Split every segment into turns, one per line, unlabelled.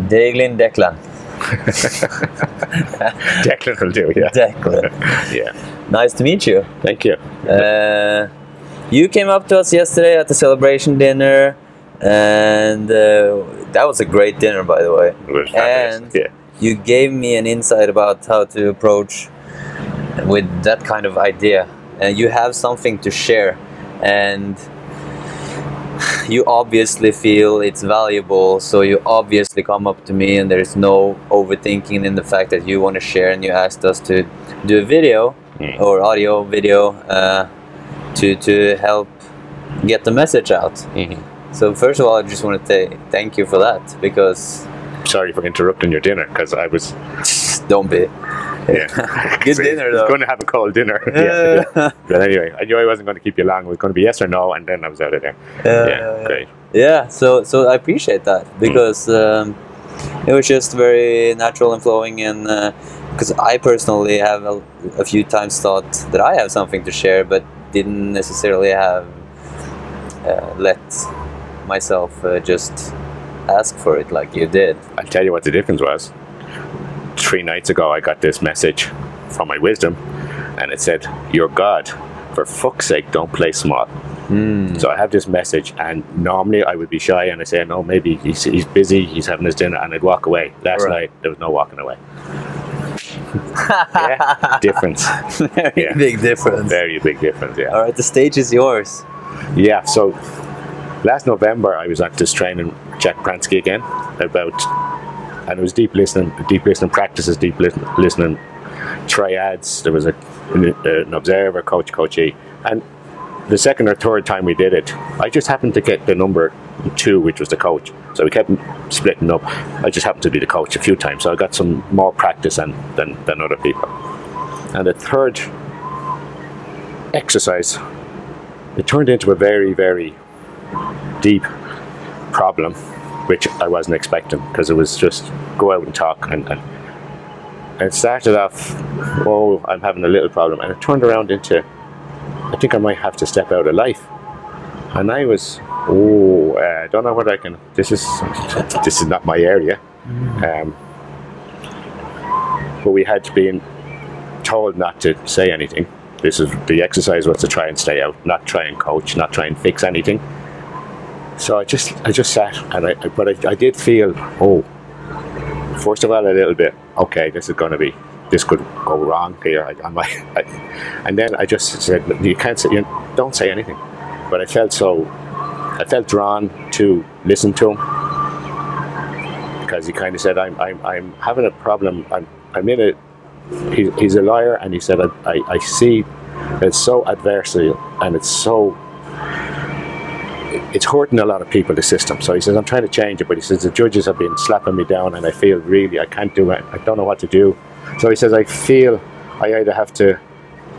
Declan.
Declan will do, yeah.
Declan.
Yeah.
Nice to meet you.
Thank you.
You came up to us yesterday at the celebration dinner, and that was a great dinner, by the way.
It was fabulous.
And
yeah.
you gave me an insight about how to approach with that kind of idea. And you have something to share, and you obviously feel it's valuable, so you obviously come up to me, and there's no overthinking in the fact that you want to share, and you asked us to do a video or audio video to help get the message out. So first of all, I just want to say thank you for that, because
sorry for interrupting your dinner, because I was
don't be.
Yeah.
Good dinner though.
I was going to have a cold dinner. Yeah. But anyway, I knew I wasn't going to keep you long. It was going to be yes or no, and then I was out of there. Yeah, great.
Yeah, so I appreciate that, because it was just very natural and flowing, and because I personally have a few times thought that I have something to share, but didn't necessarily have let myself just ask for it like you did.
I'll tell you what the difference was. 3 nights ago I got this message from my wisdom, and it said, "You're God, for fuck's sake, don't play small." So I have this message, and normally I would be shy and I say, no, maybe he's busy, he's having his dinner, and I'd walk away. Last night there was no walking away. Yeah, difference.
Very big difference.
Very big difference, yeah.
Alright, the stage is yours.
Yeah, so last November I was at this training Jack Pransky again and it was deep listening practices, deep listening triads. There was an observer, coachee, and the second or third time we did it, I just happened to get the number 2, which was the coach. So we kept splitting up. I just happened to be the coach a few times, so I got some more practice than other people. And the third exercise, it turned into a very, very deep problem, which I wasn't expecting, because it was just go out and talk, and it started off, oh, I'm having a little problem, and it turned around into, I think I might have to step out of life. And I was, I don't know what I can, this is not my area. But we had been told not to say anything. This is, the exercise was to try and stay out, not try and coach, not try and fix anything. So I just sat, and I did feel, first of all, a little bit, okay, this could go wrong here. And then I just said, don't say anything. But I felt drawn to listen to him, because he kind of said, I'm having a problem. I'm in it. He's a lawyer, and he said, I see it's so adversarial, and it's hurting a lot of people, the system. So he says, I'm trying to change it, but he says the judges have been slapping me down, and I feel really I can't do it. I don't know what to do. So he says, I feel I either have to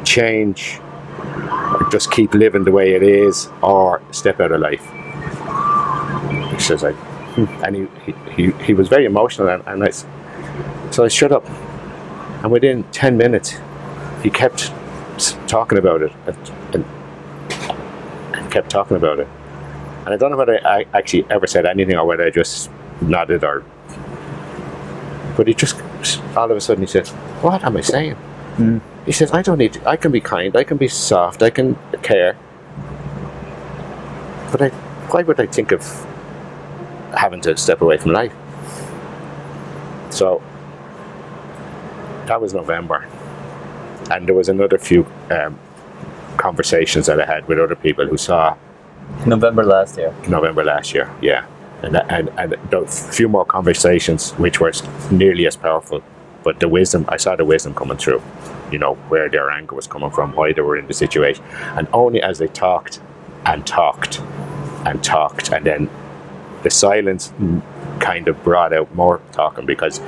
change, or just keep living the way it is, or step out of life. He says, and he was very emotional, and so I shut up, and within 10 minutes he kept talking about it, and kept talking about it. And I don't know whether I actually ever said anything, or whether I just nodded, but he just, all of a sudden he said, what am I saying? He says, I can be kind, I can be soft, I can care, but why would I think of having to step away from life? So that was November, and there was another few conversations that I had with other people who saw
November last year, yeah. And a few more conversations which were nearly as powerful, but I saw the wisdom coming through, where their anger was coming from, why they were in the situation. And only as they talked and talked and talked, and then the silence kind of brought out more talking, because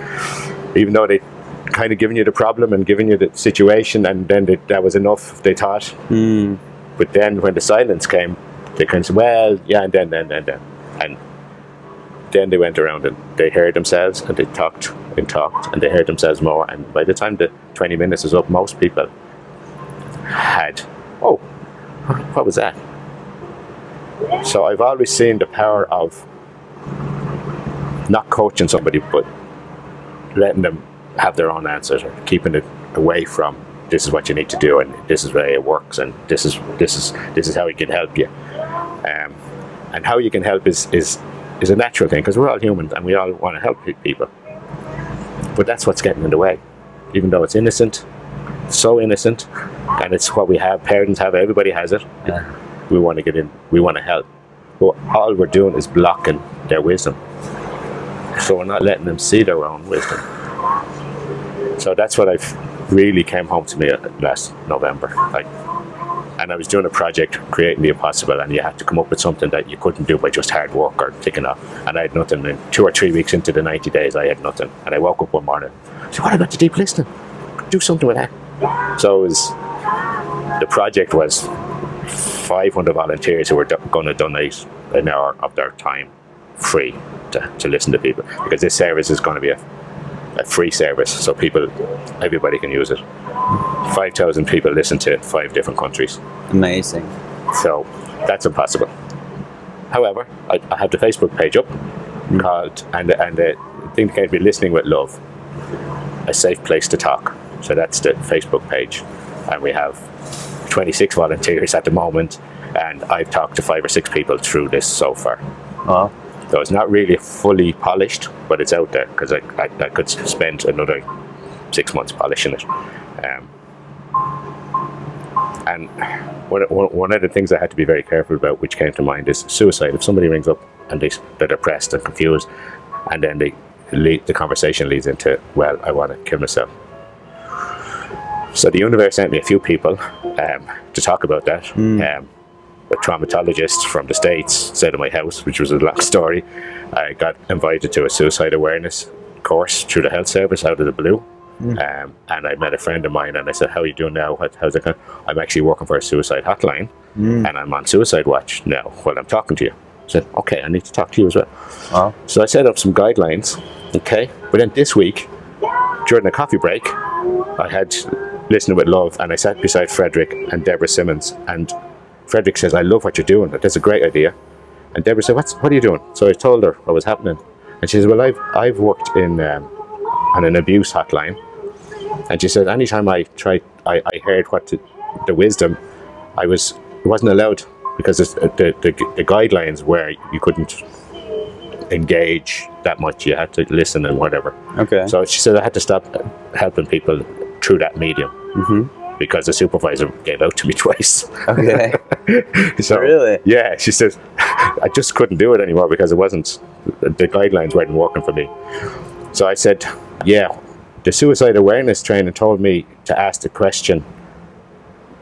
even though they kind of given you the problem and given you the situation, and then that was enough, they thought. But then when the silence came, they kind of said, well, yeah, and then. And then they went around and they heard themselves, and they talked, and they heard themselves more. And by the time the 20 minutes was up, most people had, what was that? So I've always seen the power of
not coaching somebody, but letting them have their own answers, or keeping it away from this is what you need to do and this is the way it works and this is how it can help you. And how you can help is a natural thing, because we're all humans and we all want to help people. But that's what's getting in the way, even though it's innocent, so innocent, and it's what we have. Parents have, everybody has it.
Yeah.
We want to get in, we want to help. But all we're doing is blocking their wisdom. So we're not letting them see their own wisdom. So that's what really came home to me last November. And I was doing a project, creating the impossible, and you had to come up with something that you couldn't do by just hard work or ticking off. And I had nothing. And 2 or 3 weeks into the 90 days, I had nothing. And I woke up one morning, I said, what about the deep listening? Do something with that. So the project was 500 volunteers who were going to donate an hour of their time free to listen to people, because this service is going to be a free service, so everybody can use it. 5,000 people listen to it, 5 different countries.
Amazing.
So that's impossible. However, I have the Facebook page up called, and the thing came to be Listening with Love, a safe place to talk. So that's the Facebook page, and we have 26 volunteers at the moment, and I've talked to 5 or 6 people through this so far.
Wow.
So it's not really fully polished, but it's out there, because I could spend another 6 months polishing it. And one of the things I had to be very careful about, which came to mind, is suicide. If somebody rings up and they're depressed and confused, and then the conversation leads into, well, I want to kill myself. So the universe sent me a few people to talk about that. A traumatologist from the States stayed at my house, which was a long story. I got invited to a suicide awareness course through the health service out of the blue. And I met a friend of mine, and I said, how are you doing now? How's it going? I'm actually working for a suicide hotline, and I'm on suicide watch now while I'm talking to you. I said, okay, I need to talk to you as well.
Wow.
So I set up some guidelines, okay? But then this week, during the coffee break, I had Listening with Love, and I sat beside Frederick and Deborah Simmons, and Frederick says, I love what you're doing. That's a great idea. And Deborah said, what are you doing? So I told her what was happening. And she said, well, I've worked on an abuse hotline. And she said, anytime I heard what the wisdom, it wasn't allowed, because the guidelines were you couldn't engage that much. You had to listen and whatever. Okay. So she said I had to stop helping people through that medium. Because the supervisor gave out to me twice. Okay. So, really? Yeah, she says, I just couldn't do it anymore because the guidelines weren't working for me. So I said, yeah, the suicide awareness trainer told me to ask the question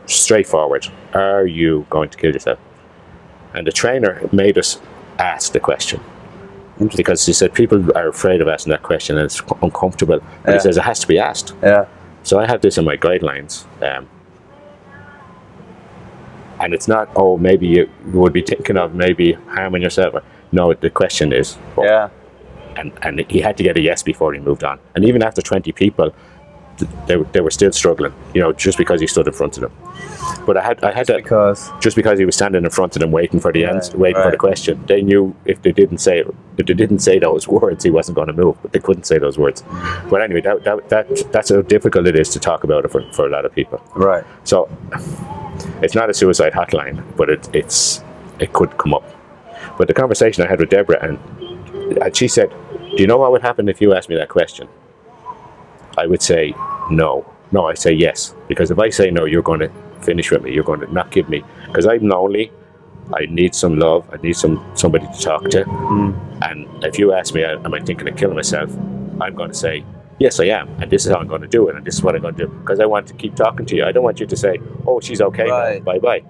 straightforward, are you going to kill yourself? And the trainer made us ask the question. Because he said people are afraid of asking that question and it's uncomfortable. But he says it has to be asked. Yeah. So I have this in my guidelines, and it's not, oh, maybe you would be thinking of maybe harming yourself. No, the question is, well, and he had to get a yes before he moved on. And even after 20 people, they were still struggling, just because he stood in front of them. But I had just because he was standing in front of them waiting for the answer, waiting for the question. They knew if they didn't say those words, he wasn't going to move. But they couldn't say those words. But anyway, that's how difficult it is to talk about it for a lot of people. Right. So it's not a suicide hotline, but it could come up. But the conversation I had with Deborah, and she said, "Do you know what would happen if you asked me that question?" I would say no. No, I say yes. Because if I say no, you're going to finish with me. You're going to not give me. Because I'm lonely. I need some love. I need somebody to talk to. And if you ask me, am I thinking of killing myself? I'm going to say, yes, I am. And this is how I'm going to do it. And this is what I'm going to do. Because I want to keep talking to you. I don't want you to say, oh, she's okay now. Bye-bye.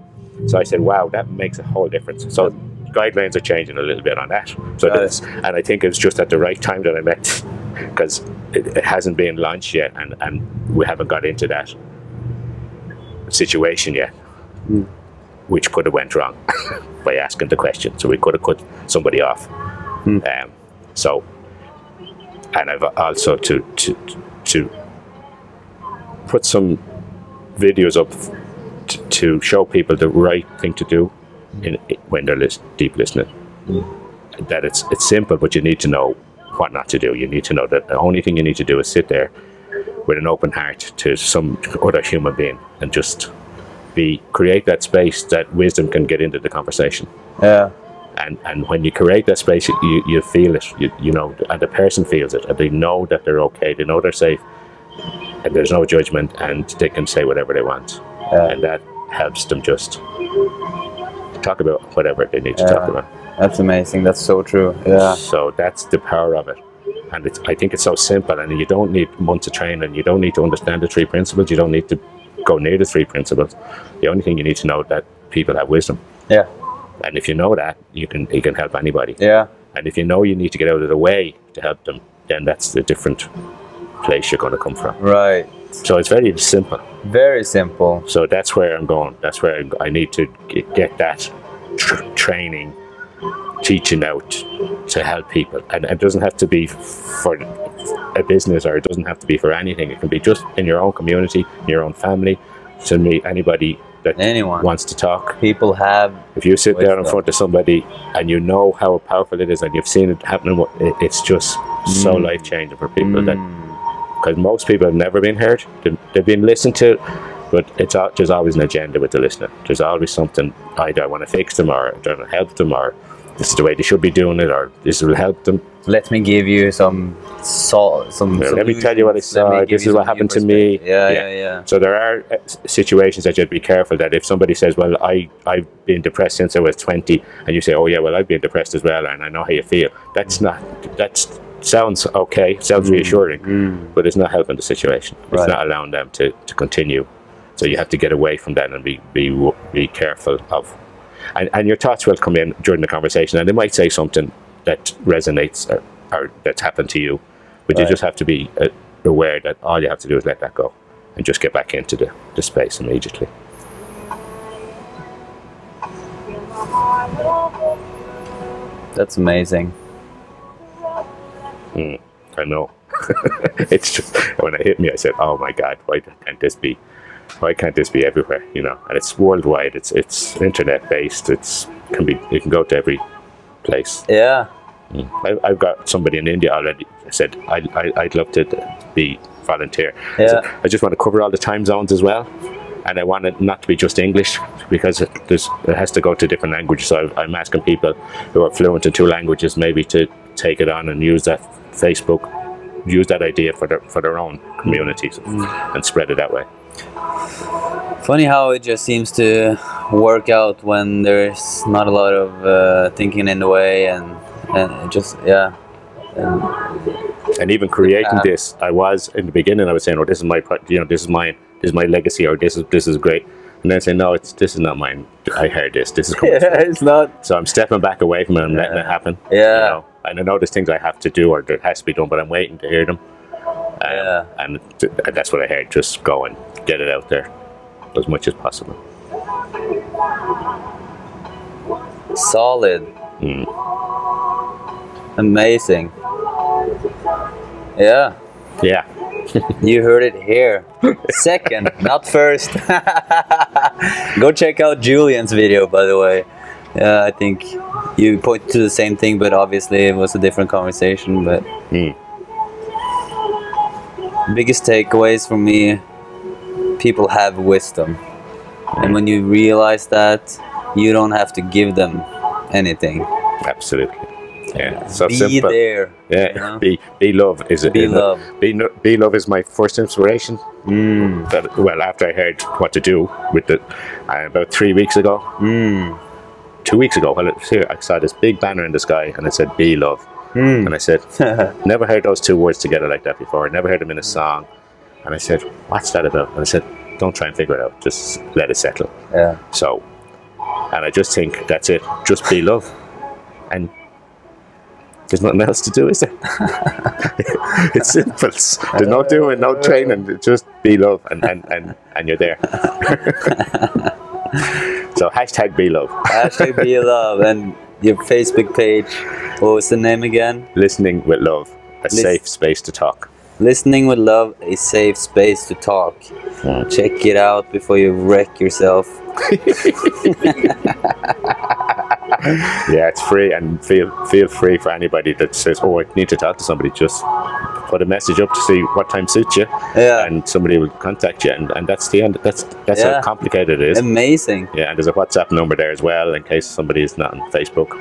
So I said, wow, that makes a whole difference. So guidelines are changing a little bit on that. So and I think it was just at the right time that I met, because it hasn't been launched yet, and we haven't got into that situation yet, which could have went wrong by asking the question. So we could have cut somebody off. So, and I've also to put some videos up to show people the right thing to do when they're deep listening. That it's simple, but you need to know
what not to do. You need to know that the only thing you need to do is sit there with an open heart to some other human being and just create that space that wisdom can get into the conversation.
Yeah.
And when you create that space, you feel it, you know, and the person feels it, and they know that they're okay, they know they're safe, and there's no judgment, and they can say whatever they want. And that helps them just talk about whatever they need to talk about.
That's amazing. That's so true. Yeah.
So that's the power of it. And I think it's so simple, and you don't need months of training, you don't need to understand the 3 principles, you don't need to go near the 3 principles. The only thing you need to know is that people have wisdom.
Yeah.
And if you know that, you can help anybody.
Yeah.
And if you know you need to get out of the way to help them, then that's the different place you're going to come from.
Right.
So it's very simple.
Very simple.
So that's where I'm going. That's where I need to get that training, teaching out to help people. And it doesn't have to be for a business, or it doesn't have to be for anything. It can be just in your own community, in your own family, to meet anybody that wants to talk.
People have.
If you sit down in front of somebody and you know how powerful it is, and you've seen it happening, it's just so life-changing for people. That because most people have never been heard. They've been listened to, but there's always an agenda with the listener. There's always something, either I want to fix them, or I want to help them, or this is the way they should be doing it, or this will help them.
Let me give you some
let me tell you what I saw. This is what happened to me.
Yeah.
So there are situations that you'd be careful that if somebody says, well, I've been depressed since I was 20, and you say, oh yeah, well, I've been depressed as well, and I know how you feel. That sounds okay, sounds reassuring, but it's not helping the situation. It's not allowing them to continue. So you have to get away from that and be careful of. And your thoughts will come in during the conversation, and they might say something that resonates or that's happened to you, but you just have to be aware that all you have to do is let that go and just get back into the space immediately.
That's amazing.
I know. It's just, when it hit me, I said, oh my God, why can't this be everywhere, you know? And it's worldwide, it's internet based, you can go to every place.
Yeah.
I've got somebody in India already said, I'd love to be volunteer.
Yeah.
I just want to cover all the time zones as well, and I want it not to be just English, because it has to go to different languages. So I'm asking people who are fluent in 2 languages maybe to take it on and use that Facebook, use that idea for their own communities and spread it that way.
Funny how it just seems to work out when there's not a lot of thinking in the way, and just
and even creating this, I was in the beginning, I was saying, oh, this is my, this is mine, this is my legacy, or this is great, and then saying, no, this is not mine. I heard this is coming
it's not.
So I'm stepping back away from it and letting it happen.
Yeah.
You know? And I know there's things I have to do, or that has to be done, but I'm waiting to hear them. And that's what I heard. Just go and get it out there as much as possible.
Solid. Amazing. Yeah. You heard it here. Second, not first. Go check out Julian's video, by the way. I think you pointed to the same thing, but obviously it was a different conversation. But biggest takeaways for me: people have wisdom, and when you realize that, you don't have to give them anything.
Absolutely. Yeah. So
be
simple.
there.
Yeah.
You know?
Be love. Be love is my first inspiration. But, well, after I heard what to do with it about 3 weeks ago. 2 weeks ago, well, I saw this big banner in the sky, and it said "Be love," and I said, "Never heard those 2 words together like that before. I never heard them in a song." And I said, "What's that about?" And I said, "Don't try and figure it out. Just let it settle."
Yeah.
So, and I just think that's it. Just be love, and there's nothing else to do, is there? It's simple. There's no doing, no training. Just be love, and you're there. So hashtag be love.
Hashtag be love. And your Facebook page, what was the name again?
Listening with Love, a safe space to talk.
Listening with Love, a safe space to talk. Check it out before you wreck yourself. Yeah, it's free, and feel free for anybody that says, "Oh, I need to talk to somebody." Just put a message up to see what time suits you, and somebody will contact you, and that's the end. That's how complicated it is.
Amazing.
Yeah, and there's a WhatsApp number there as well in case somebody is not on Facebook.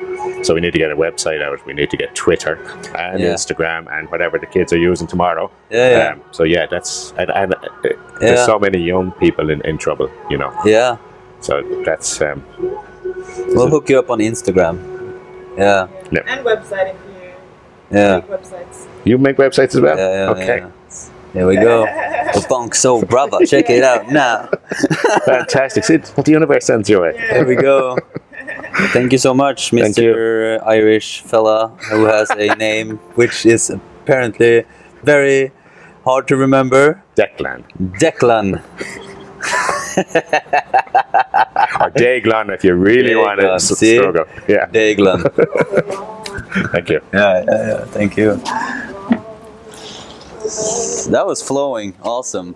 So we need to get a website out. We need to get Twitter and Instagram and whatever the kids are using tomorrow. So yeah, that's and there's so many young people in trouble, you know.
Yeah.
So that's.
We'll hook you up on Instagram. Yeah.
And website if you make websites.
You make websites as well?
Yeah,
okay.
Yeah. There we go. The Funk Soul Brother. Check it out now.
Fantastic. See, the universe sends your way.
There we go. Thank you so much, Mr. Irish fella who has a name which is apparently very hard to remember.
Declan.
Declan.
Or Declan if you really want to struggle. Yeah.
Declan.
Thank you.
Yeah, thank you. That was flowing. Awesome.